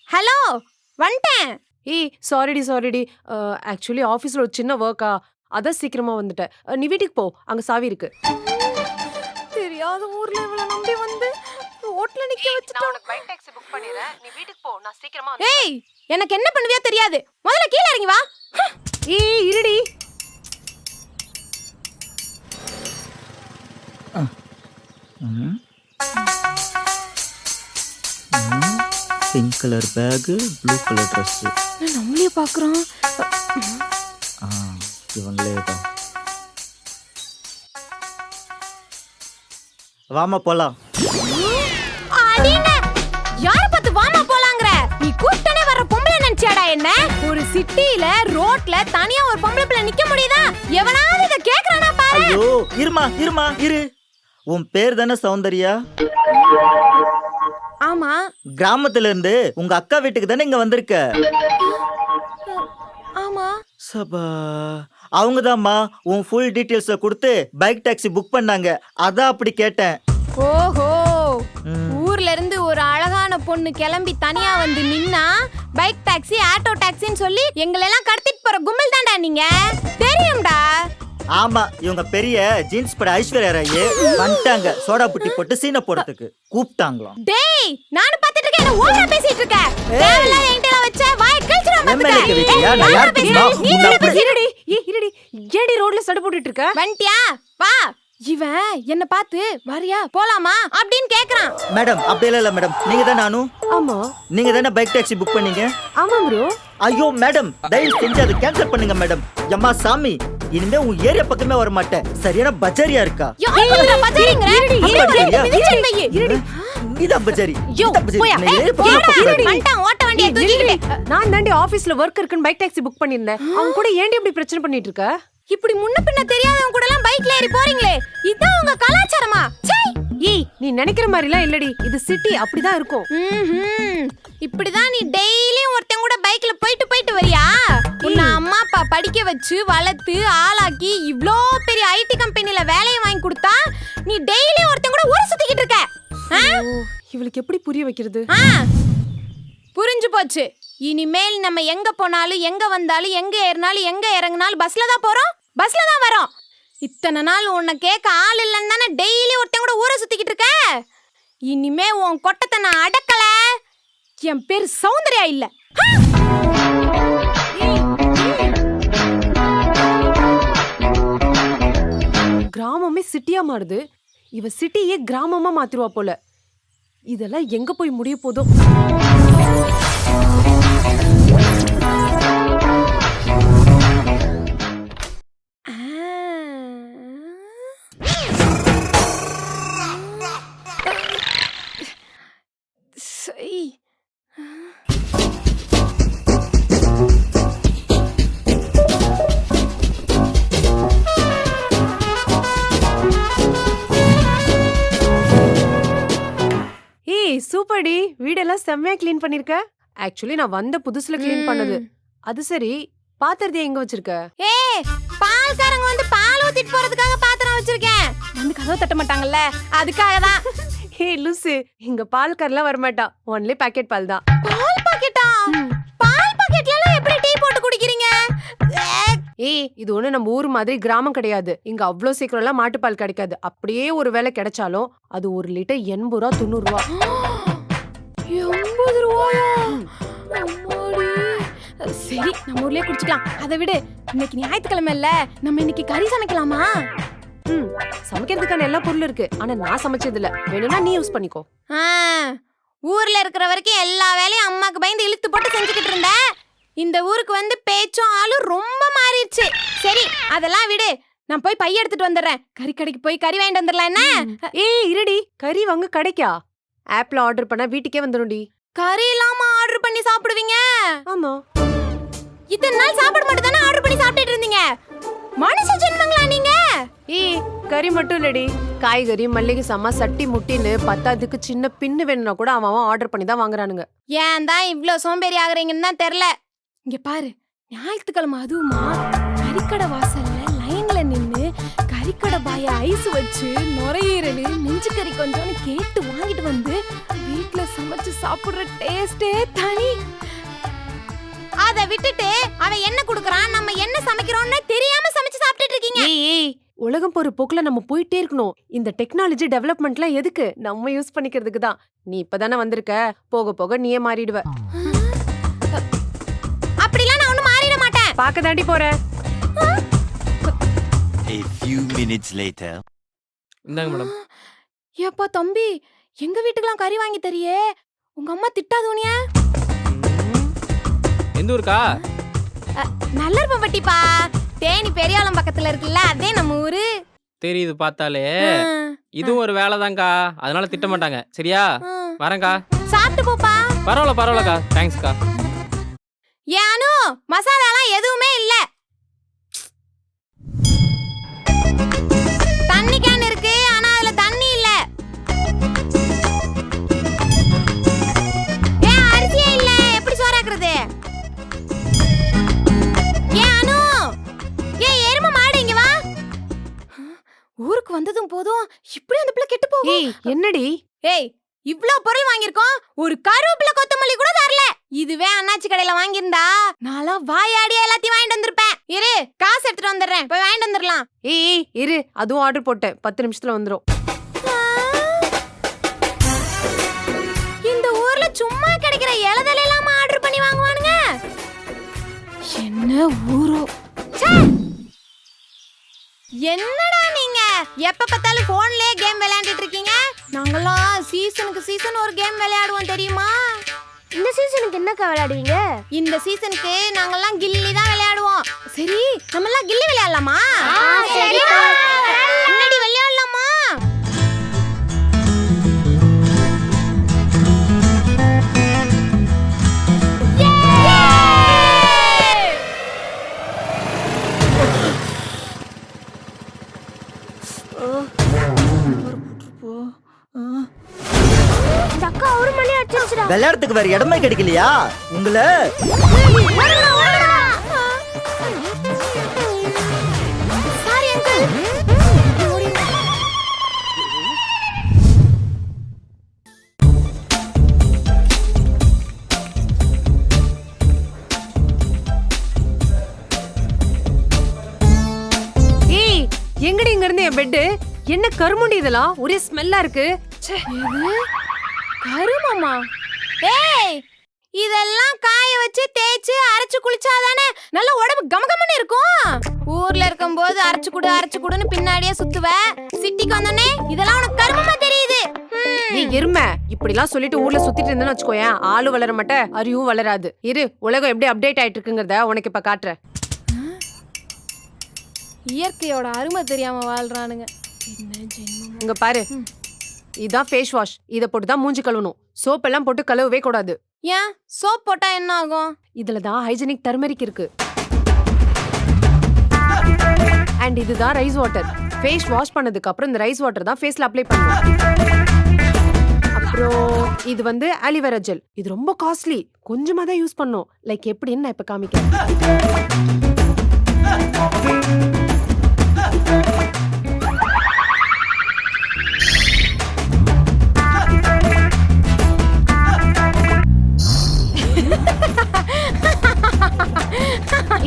Hello, வந்துட்டேன். ஏய் சாரிடி. Actually ஆஃபீஸில் ஒரு சின்ன ஒர்க்கா, அதான் சீக்கிரமா வந்துட்டேன். நீ வீட்டுக்கு போ, அங்கே சாவி இருக்கு. தெரியாத ஊர்ல இவள நம்பி வந்து ரோட்ல நிக்க வச்சிட்டோம். உனக்கு பைக் டாக்ஸி புக் பண்ணிடுறேன், நீ வீட்டுக்கு போ, நான் சீக்கிரமா ஏய், எனக்கு என்ன பண்ணுவியா தெரியாது. முதல்ல கீழ இறங்கி வா. ஏய் இருடி. Pink colour bag, blue colour dress. நம்மளே பாக்குறோம். இவங்களே தான். வாமா போலாம். அடிங்க, யார பார்த்து வாமா போலாங்கற? நீ கூட்டனே வர பொம்பளை நினைச்சியாடா என்ன? ஒரு சிட்டில ரோட்ல தனியா ஒரு பொம்பளை பிள்ளை நிக்க முடியுதா? எவனாவது இத கேக்குறானா பாரு. ஐயோ இருமா இரு. உன் பேர் தானே சௌந்தர்யா? ஆமா. கிராமத்துல இருந்து உங்க அக்கா வீட்டுக்கு தானே இங்க வந்திருக்க? ஆமா. சபா, அவங்கதாம்மா உன் ஃபுல் டீடைல்ஸ கொடுத்து பைக் டாக்ஸி புக் பண்ணாங்க. அதான் அப்படி கேட்டேன். ஓஹோ, ஊர்ல இருந்து ஒரு அழகான பொண்ணு கிளம்பி தனியா வந்து நின்னா பைக் டாக்ஸி, ஆட்டோ டாக்ஸின்னு சொல்லி எங்களெல்லாம் கடத்திட்டு போற கும்பல் தான்டா நீங்க. தெரியும்டா. ஆமா, இவங்க பெரிய ஜீன்ஸ் பட ஐஸ்வர்யா ராய் வந்துட்டாங்க. சோடா புட்டி போட்டு சீனை போடுறதுக்கு கூப்பிட்டாங்களாம். டேய், நானும் பார்த்துட்டு இருக்கேன். என்ன ஓவரா பேசிட்டு இருக்க? தேவல என்கிட்ட வச்ச வாய் கிழிச்சிரும் இருடி. ஏடி ரோட்ல சடு போட்டுட்டு இருக்க? வண்டியா வா. இவன் என்ன பார்த்து வரியா போலாமா அப்படின்னு கேக்குறான். மேடம் அப்படி இல்ல மேடம், நீங்க தான் நானும். ஆமா, நீங்க தானே பைக் டாக்ஸி புக் பண்ணீங்க? ஆமா ப்ரோ. ஐயோ மேடம், தயவு செஞ்சு அதை கேன்சல் பண்ணுங்க மேடம். அம்மா சாமி, இனிமே உன் ஏரியா பக்கமே வர மாட்டேன். சரியான பஜாரியா இருக்கா? நான் தாண்டி ஆபீஸ்ல ஒர்க் இருக்குன்னு பைக் டாக்ஸி புக் பண்ணிருந்தேன். அவங்க கூட ஏன்டி இப்படி பிரச்சனை பண்ணிட்டு இருக்க? இப்படி முன்ன பின்ன தெரியாதவங்க கூட எல்லாம் பைக்ல ஏறி போறீங்களே, இதான் உங்க கலாச்சாரமா? ஏய், நீ நினைக்கிற மாதிரிலாம் இல்லடி, இது சிட்டி, அப்படிதான் இருக்கும். இப்படிதான் நீ டெய்லியும் ஒருத்தன் கூட பைக்ல போயிட்டு வரியா? உன்னை அம்மா அப்பா படிக்க வச்சு வளர்த்து ஆளாக்கி இவ்ளோ பெரிய ஐடி கம்பெனில வேலையை வாங்கி கொடுத்தா நீ டெய்லியும் ஒருத்தன் கூட ஊர் சுத்திக்கிட்டு இருக்க. இவளுக்கு எப்படி புரிய வைக்கிறது? புரிஞ்சு போச்சு. இனிமேல் நம்ம எங்க போனாலும், எங்க வந்தாலும், எங்க ஏறினாலும், எங்க இறங்கினாலும் பஸ்ல தான் போறோம், பஸ்ல தான் வரோம். இத்தனை நாள் உன்னை கேட்க ஆள் இல்லைன்னு தானே டெய்லி ஒருத்தன் கூட ஊரை சுத்திக்கிட்டு இருக்க. இனிமே உன் கொட்டத்தை நான் அடக்கல, என் பேர் சௌந்தர்யா இல்ல. கிராமமே சிட்டியா மாறுது, இவ சிட்டியே கிராமமா மாத்திருவா போல. இதெல்லாம் எங்க போய் முடிய போதோ? சூப்பர்டி, வீடெல்லாம் செம்மையா கிளீன் பண்ணிருக்க. ஆக்சுவலி நான் வந்த புதுசுல கிளீன் பண்ணது. அது சரி, பாத்திரத்தை எங்க வச்சிருக்க? பால்காரங்க வந்து பால் ஊத்திட்டு போறதுக்காக பாத்திரம் வச்சிருக்கேன். வந்து கதவு தட்ட மாட்டாங்கல்ல, அதுக்காக தான். லூசு, இங்க பால்காரெல்லாம் வரமாட்டா, ஒன்லி பாக்கெட் பால் தான். பால் பாக்கெட்டா? பால் பாக்கெட்ல எல்லாம் எப்படி டீ போட்டு குடிக்கிறீங்க? இது ஒண்ணு நம்ம ஊர் மாதிரி கிராமம் கிடையாது. இங்க அவ்வளோ சீக்கிரம் எல்லாம் மாட்டுப்பால் கிடைக்காது. அப்படியே ஒரு வேளை கிடைச்சாலும் அது 1 லிட்டர் 80 ரூபா 90 ரூபா. 80 ரூபாயா? சரி, நம்ம ஊர்லயே குடிச்சுக்கலாம். அதை விடு, இன்னைக்கு ஞாயிற்றுக்கிழமை இல்ல, நம்ம இன்னைக்கு கறி சமைக்கலாமா? சமைக்கிறதுக்கான எல்லா பொருளும் இருக்கு, ஆனா நான் சமைச்சது இல்ல. வேணும்னா நீ யூஸ் பண்ணிக்கோ. ஊர்ல இருக்கிற வரைக்கும் எல்லா வேலையும் அம்மாக்கு பயந்து இழுத்து போட்டு செஞ்சுக்கிட்டு இருந்த. இந்த ஊருக்கு வந்து பேச்சும் ஆளும் ரொம்ப மாறிடுச்சு. சரி, அதெல்லாம் விடு, நான் போய் பை எடுத்துட்டு வந்துடுறேன். கறி கடைக்கு போய் கறி வாங்கிட்டு வந்துடலாம். என்ன? இருடி, கறி வாங்க கிடைக்கா? ஆப்ல ஆர்டர் பண்ணா வீட்டுக்கே வந்துடும்டி. கறி இல்லாம ஆர்டர் பண்ணி சாப்பிடுவீங்க? ஆமா, இத்தனை நாள் சாப்பிட மட்டும் தானே ஆர்டர் பண்ணி சாப்பிட்டுட்டு இருந்தீங்க. மனுஷ ஜென்மங்களா நீங்க? கறி மட்டும் இல்லடி, காய்கறி, மல்லிகை சாமா, சட்டி முட்டின்னு பத்தாதுக்கு சின்ன பின்னு வேணும்னா கூட அவன் ஆர்டர் பண்ணி தான் வாங்குறானுங்க. ஏன் தான் இவ்ளோ சோம்பேறி ஆகுறீங்கன்னு தான் தெரியல. இங்க பாரு, ஞாயிற்றுக்கிழமை அதுவுமா கறிக்கடை வாசல்ல லைன்ல நின்னு கறி கடை பாய ஐஸ் வச்சு நுரையீரல் நெஞ்சுக்கறி கொஞ்சம்னு கேட்டு வாங்கிட்டு வந்து வீட்ல சமைச்சு சாப்பிடுற டேஸ்டே தனி. அத விட்டுட்டு அவன் என்ன குடுக்கறான், நம்ம என்ன சமைக்கிறோம்னு தெரியாம சமைச்சு சாப்பிட்டுட்டு இருக்கீங்க. ஏய் உலகம் போற போக்குல நம்ம போயிட்டே இருக்கணும். இந்த டெக்னாலஜி டெவலப்மெண்ட்லாம் எதுக்கு? நம்ம யூஸ் பண்ணிக்கிறதுக்கு தான். நீ இப்பதானே வந்திருக்க, போக போக நீயே மாறிடுவ. அப்படிலாம் நான் ஒண்ணும் மாறிட மாட்டேன். பாக்க தாண்டி போற. A few minutes later. இந்தாங்க மேடம். ஏப்பா தம்பி, எங்க வீட்டுக்குலாம் கறி வாங்கி தரியே, உங்க அம்மா திட்டாதோனியா? எந்த ஊருக்கா? நல்லர்பம்பட்டிப்பா, தேனி பெரியாளம் பக்கத்துல இருக்குல்ல, அதே நம்ம ஊரு. தெரியுது பார்த்தாலே. இதுவும் ஒரு வேலைதான்க்கா, அதனால திட்ட மாட்டாங்க. சரியா? வரேன்க்கா. சாப்பிட்டு போப்பா. பரவாயில்லக்கா, தேங்க்ஸ்க்கா. ஏனு மசாலாலாம் எதுவுமே இல்ல. தண்ணி கேன் இருக்கு, ஆனா அதுல தண்ணி இல்ல. ஏன் அரிசியே இல்ல, எப்படி சோறாக்குறது? ஏனு, ஏன் எருமை மாடு இங்க வா. ஊருக்கு வந்ததும் போதும் இப்படி அந்த பிள்ளை கெட்டு போகும். ஏய் என்னடி? ஏய், இவ்ளோ பொருள் வாங்கியிருக்கோம், ஒரு கருவேப்பிலை கொத்தமல்லி கூட தரல. இதுவே அண்ணாச்சி கடையில வாங்கியிருந்தா நான்லாம் வாயாடியா எல்லாத்தையும் வாங்கிட்டு வந்திருப்பேன். இரு, காசு எடுத்துட்டு வந்துடுறேன், போய் வாங்கிட்டு வந்துடலாம். ஏய் இரு, அதுவும் ஆர்டர் போட்டேன், 10 நிமிஷத்துல வந்துரும். இந்த ஊர்ல சும்மா கிடைக்கிற இலதலையெல்லாம் ஆர்டர் பண்ணி வாங்குவானுங்க. என்ன ஊரோ. ச்சே! என்னடா நீங்க எப்ப பார்த்தாலும் போன்லயே கேம் விளையாண்டுட்டு இருக்கீங்க? நாங்கெல்லாம் சீசனுக்கு ஒரு கேம் விளையாடுவோம் தெரியுமா? இந்த சீசனுக்கு என்னக்கா விளையாடுவீங்க? இந்த சீசனுக்கு நாங்கெல்லாம் கில்லி தான் விளையாடுவோம். சரி, நம்ம எல்லாம் கில்லி விளையாடலாமா? சரிக்கா. முன்னாடி விளையாடலாமா? இந்த அக்கா ஒரு மணி அடிச்சிருச்சுடா. விளையாடுறதுக்கு வேற இடமே கிடைக்கலையா உங்கள? Sorry uncle. ஏய் எங்கடி இங்க இருந்து என் பெட்டு? என்ன கருமுண்டி இதெல்லாம்? ஒரே ஸ்மெல்லா இருக்கு. ச்சே. கருமாமா. ஏய், இதெல்லாம் காய வச்சு தேய்ச்சு அரைச்சு குளிச்சாதானே நல்ல உடம்பு கமகமன்னு இருக்கும். ஊர்ல இருக்கும்போது அரைச்சு குடுன்னு பின்னாடியே சுத்துவ. சிட்டிக்கு வந்தோனே இதெல்லாம் உனக்கு கருமமா தெரியுது. நீ எருமை, இப்படிலாம் சொல்லிட்டு ஊர்ல சுத்திட்டு இருந்தேன்னு வச்சுக்கோயேன், ஆளு வளர மாட்ட, அறிவும் வளராது. இரு, உலகம் எப்படி அப்டேட் ஆயிட்டு இருக்குங்கிறத உனக்கு இப்ப காட்டுறேன். இயற்கையோட அருமை தெரியாம வாழ்றானுங்க. என்ன ஜென்மம். இங்க பாரு, இதான் ஃபேஸ் வாஷ். இத போட்டு தான் மூஞ்சி கழுவணும். சோப் எல்லாம் போட்டு கழுவவே கூடாது. ஏன் சோப் போட்டா என்ன ஆகும்? இதுல தான் ஹைஜெனிக் டர்மரிக் இருக்கு. அண்ட் இதுதான் ரைஸ் வாட்டர். ஃபேஸ் வாஷ் பண்ணதுக்கு அப்புறம் இந்த ரைஸ் வாட்டர் தான் ஃபேஸ்ல அப்ளை பண்ணணும். அப்புறம் இது வந்து ஆலிவேரா ஜெல். இது ரொம்ப காஸ்ட்லி, கொஞ்சமா தான் யூஸ் பண்ணணும். லைக் எப்படின்னு நான் இப்ப காமிக்கிறேன்.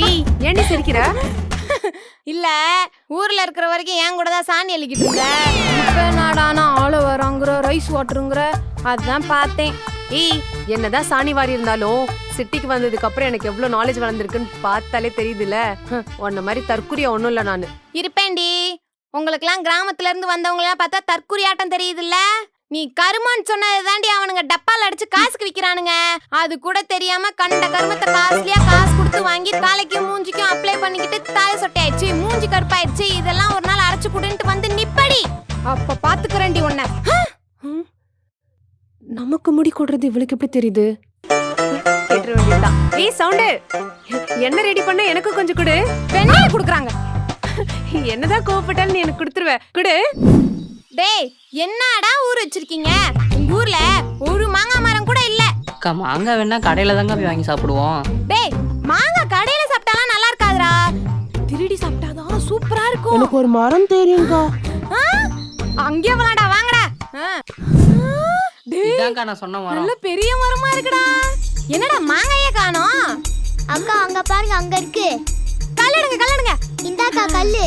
ஏய் ஏன்டி சிரிக்கிற? இல்ல, ஊர்ல இருக்கிற வரைக்கும் என் கூட தான் சாணி அள்ளிக்கிட்டு இருந்த. இப்ப நாடானா ஆள வராங்கிற ரைஸ் வாட்டருங்கிற, அதான் பார்த்தேன். ஏய் என்னதான் சாணி வாரி இருந்தாலும் சிட்டிக்கு வந்ததுக்கு அப்புறம் எனக்கு எவ்வளவு நாலேஜ் வளர்ந்துருக்குன்னு பார்த்தாலே தெரியுதுல. உன்ன மாதிரி தற்குறியா ஒண்ணும் இல்ல நானு. இருப்பேன்டி. உங்களுக்கெல்லாம் கிராமத்துல இருந்து வந்தவங்களெல்லாம் பார்த்தா தற்குறி ஆட்டம் தெரியுதுல்ல. நீ கருமான்னு சொன்னதை தாண்டி அவனுங்க டப்பால் அடிச்சு காசுக்கு விக்கிறானுங்க. அது கூட தெரியாம கண்ட கருமத்தை காசுலயா காசு கொடுத்து வாங்கி தலைக்கும் மூஞ்சிக்கும் அப்ளை பண்ணிக்கிட்டு தாய சொட்டையாயிடுச்சு, மூஞ்சி கருப்பாயிடுச்சு, இதெல்லாம் ஒரு நாள் அரைச்சு குடுன்ட்டு வந்து நிப்படி. அப்ப பாத்துக்கிறேன்டி உன்னை. நமக்கு முடி கொடுறது இவளுக்கு எப்படி தெரியுது? கேட்டுற வேண்டியதுதான். ஏய் சவுண்டு, என்ன ரெடி பண்ண எனக்கு கொஞ்சம் கொடு. வெண்ணெய குடுக்குறாங்க. என்னதான் கோவப்பட்டாலும் நீ எனக்கு கொடுத்துருவ. கொடு. டேய், என்னடா ஊர் வச்சிருக்கீங்க? உங்க ஊர்ல ஒரு மாங்காய் மரம் கூட இல்ல. அக்கா மாங்காய் வேணா கடையில தாங்க போய் வாங்கி சாப்பிடுவோம். டேய், மாங்காய் கடையில சாப்பிட்டாலாம் நல்லா இருக்காதுடா. திருடி சாப்பிட்டாதான் சூப்பரா இருக்கும். இருக்கும் எனக்கு ஒரு மரம் தெரியும்க்கா. ஆ? அங்கே விளாடா வாங்கடா டேய், இதான்க்கா நான் சொன்ன நல்ல மரம். பெரிய மரமா இருக்குடா. என்னடா மாங்காயே காணோம்? அக்கா அங்க பாருங்க அங்க இருக்கு. கல்லடுங்க கல்லடுங்க. இந்தாக்கா கல்லு.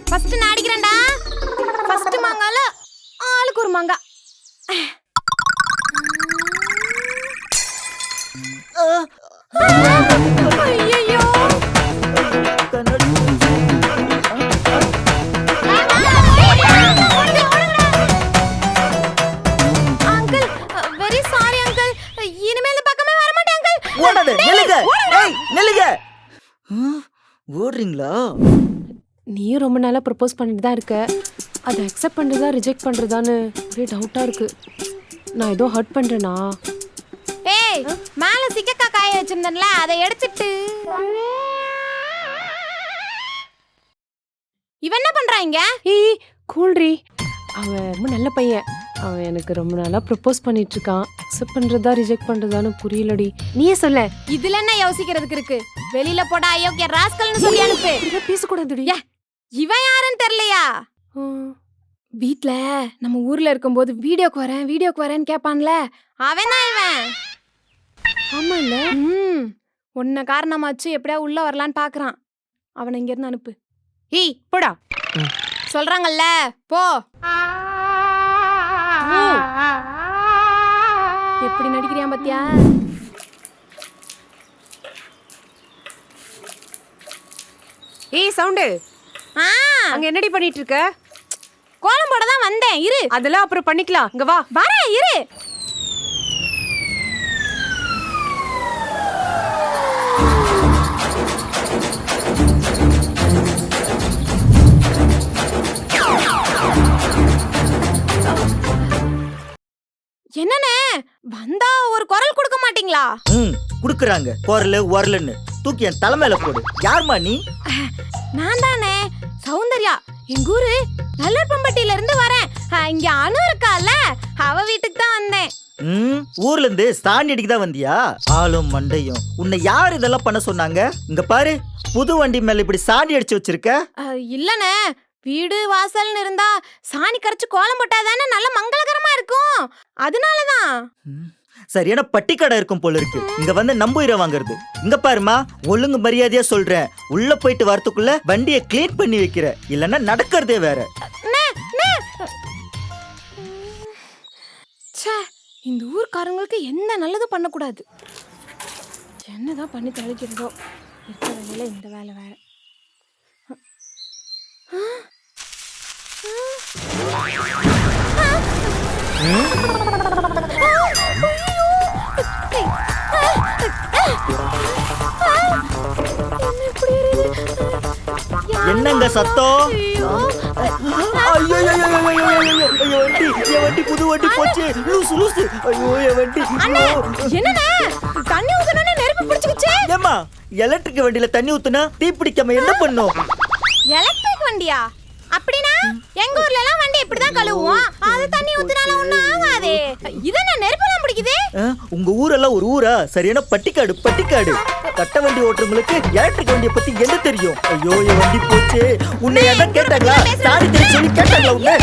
ஃபர்ஸ்ட் நான் அடிக்கிறேன்டா. ஃபர்ஸ்ட் மாங்கால ஆளுக்கு ஒரு மாங்கா. ஐயோ கண்ணாடி. Uncle, very sorry uncle. இனிமே இந்த பக்கமே வர மாட்டேன் அங்கிள். ஓடாத, நில்லுங்க. ஏய், நில்லுங்க. ஓடுறீங்களா? நீயும் ரொம்ப நாளா ப்ரப்போஸ் பண்ணிட்டு தான் இருக்க. அதை அக்செப்ட் பண்றதா ரிஜெக்ட் பண்றதான்னு ஒரே டவுட்டா இருக்கு. நான் ஏதோ ஹர்ட் பண்றேனா? ஏய், மேல சிக்கக்கா காய வச்சிருந்தேன்ல, அதை எடுத்துட்டு இவன் என்ன பண்றாங்க? ஏய் கூல்ரி, அவன் ரொம்ப நல்ல பையன். அவன் எனக்கு ரொம்ப நாளா ப்ரப்போஸ் பண்ணிட்டு இருக்கான். அக்செப்ட் பண்றதா ரிஜெக்ட் பண்றதான்னு புரியலடி. நீயே சொல்ல. இதுல என்ன யோசிக்கிறதுக்கு இருக்கு? வெளியில போடா அயோக்கிய ராஸ்கல்னு சொல்லி அனுப்பு. இதை பேசக்கூடாதுடி. இவன் யாருன்னு தெரியலையா? வீட்ல நம்ம ஊர்ல இருக்கும்போது வீடியோக்கு வரேன்னு கேட்பான்ல, அவன் தான் இவன். ஆமா இல்ல. உன்னை காரணமாச்சு எப்படியா உள்ள வரலான்னு பாக்குறான். அவனை இங்க இருந்து அனுப்பு. ஏய் போடா. சொல்றாங்கல்ல, போ. எப்படி நடிக்கிறியான் பாத்தியா? ஏய் சவுண்டு, ஆ, அங்க என்னடி பண்ணிட்டு இருக்க? கோலம் போட தான் வந்தேன், இரு. அதெல்லாம் அப்புறம் பண்ணிக்கலாம். இங்க வா. வரேன், இரு. என்னண்ணே, வந்தா ஒரு குரல் கொடுக்க மாட்டீங்களா? குடுக்குறாங்க குரலு உரலுன்னு. தூக்கி என் தலைமையில போடு. யார்மா நீ? நான் தானே சௌந்தர்யா. எங்க ஊரு நல்லப்பம்பட்டியில இருந்து வரேன். இங்க அனு இருக்கால, அவ வீட்டுக்கு தான் வந்தேன். ஊர்ல இருந்து சாணி அடிக்கு தான் வந்தியா? ஆளும் மண்டையும். உன்னை யார் இதெல்லாம் பண்ண சொன்னாங்க? இங்க பாரு, புது வண்டி மேல இப்படி சாணி அடிச்சு வச்சிருக்க. இல்லண்ணே, வீடு வாசல்னு இருந்தா சாணி கரைச்சு கோலம் போட்டாதானே நல்ல மங்களகரமா இருக்கும். அதனாலதான். சரியான பட்டிக்கடை இருக்கும் போல இருக்கு இங்க வந்து நம்புயிர வாங்குறது. இங்க பாருமா, ஒழுங்கு மரியாதையா சொல்றேன். உள்ள போயிட்டு வரதுக்குள்ள வண்டியை கிளீன் பண்ணி வைக்கிற, இல்லன்னா நடக்கிறதே வேற. இந்த ஊர்க்காரங்களுக்கு எந்த நல்லதும் பண்ணக்கூடாது. என்னதான் பண்ணி தெளிக்கிறதோ. இருக்கிற வேலையில இந்த வேலை வேற. என்னங்க சத்தம்? ஐயோ என் வண்டி புது வண்டி போச்சு. லூசு லூசு. ஐயோ என் வண்டி. என்னண்ணே, தண்ணி ஊத்துனே நெருப்பு பிடிச்சுக்கிச்சு. ஏமா, எலக்ட்ரிக் வண்டியில தண்ணி ஊத்துனா தீ பிடிக்காம என்ன பண்ணும்? எலக்ட்ரிக் வண்டியா? அப்படின்னா எங்க ஊர்ல எல்லாம் வண்டி இப்படிதான் கழுவுவோம். அது தண்ணி ஊத்துனால ஒண்ணும் ஆகாதே. இதென்ன நெருப்பெல்லாம் பிடிக்குது? உங்க ஊரெல்லாம் ஒரு ஊரா? சரியான பட்டிக்காடு பட்டிக்காடு. கட்ட வண்டி ஓட்டுறவங்களுக்கு எலக்ட்ரிக் வண்டியை பத்தி என்ன தெரியும்? ஐயோ என் வண்டி போச்சு. உன்னை எதை கேட்டாங்களா? சாரி தெரியும் சொல்லி கேட்டாங்களா உன்னை?